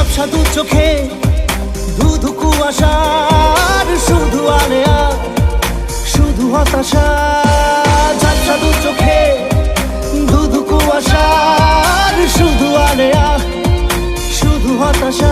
ঝাপসা দু চোখে ধুধু কুয়াশার শুধু আলেয়া শুধু হতাশা। ঝাপসা দু চোখে ধুধু কুয়াশার শুধু আলেয়া শুধু হতাশা।